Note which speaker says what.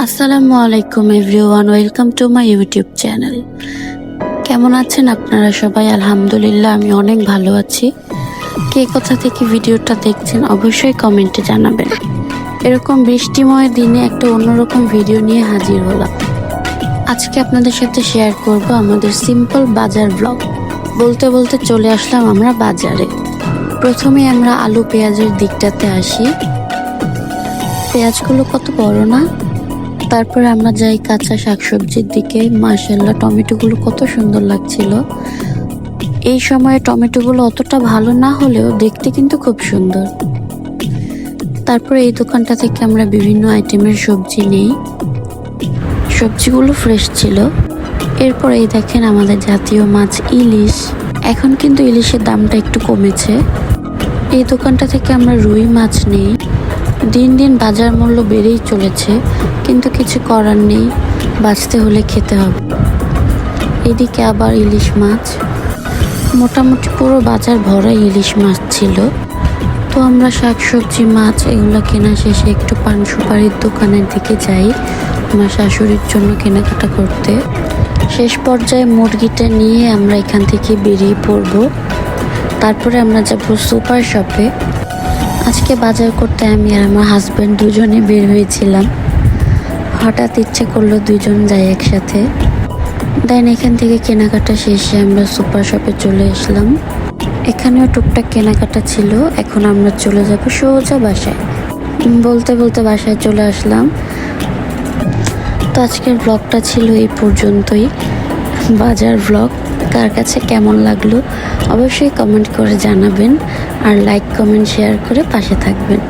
Speaker 1: আসসালামু আলাইকুম everyone, welcome to my YouTube channel. কেমন আছেন আপনারা সবাই? আলহামদুলিল্লাহ, আমি অনেক ভালো আছি। কে কোথা থেকে ভিডিওটা দেখছেন অবশ্যই কমেন্টে জানাবেন। এরকম বৃষ্টিময় দিনে একটা অন্যরকম ভিডিও নিয়ে হাজির হলাম। আজকে আপনাদের সাথে শেয়ার করব আমাদের সিম্পল বাজার ব্লগ। বলতে বলতে চলে আসলাম আমরা বাজারে। প্রথমে আমরা আলু পেঁয়াজের দিকটাতে আসি। পেঁয়াজগুলো কত বড় না! তারপরে আমরা যাই কাঁচা শাকসবজির দিকে। মাশাআল্লাহ, টমেটোগুলো কত সুন্দর লাগছিল। এই সময়ে টমেটোগুলো অতটা ভালো না হলেও দেখতে কিন্তু খুব সুন্দর। তারপরে এই দোকানটা থেকে আমরা বিভিন্ন আইটেমের সবজি নিই। সবজিগুলো ফ্রেশ ছিল। এরপর এই দেখেন আমাদের জাতীয় মাছ ইলিশ। এখন কিন্তু ইলিশের দামটা একটু কমেছে। এই দোকানটা থেকে আমরা রুই মাছ নিই। দিন দিন বাজার মূল্য বেড়েই চলেছে, কিন্তু কিছু করার নেই, বাঁচতে হলে খেতে হবে। এদিকে আবার ইলিশ মাছ, মোটামুটি পুরো বাজার ভরা ইলিশ মাছ ছিল। তো আমরা শাকসবজি মাছ এগুলো কেনা শেষে একটু পান সুপারির দোকানের দিকে যাই আমার শাশুড়ির জন্য কেনাকাটা করতে। শেষ পর্যায়ে মুরগিটা নিয়ে আমরা এখান থেকে বেরিয়ে পড়ব। তারপরে আমরা যাব সুপার শপে। আজকে বাজার করতে আমি আর আমার হাজব্যান্ড দুজনে বের হয়েছিলাম। হঠাৎ ইচ্ছে করলো দুজন যাই একসাথে। দেন এখান থেকে কেনাকাটা শেষে আমরা সুপার শপে চলে আসলাম। এখানেও টুকটাক কেনাকাটা ছিল। এখন আমরা চলে যাব সোজা বাসায়। বলতে বলতে বাসায় চলে আসলাম। তো আজকের ব্লগটা ছিল এই পর্যন্তই, বাজার ব্লগ। কার কাছে কেমন লাগলো অবশ্যই কমেন্ট করে জানাবেন, আর লাইক কমেন্ট শেয়ার করে পাশে থাকবেন।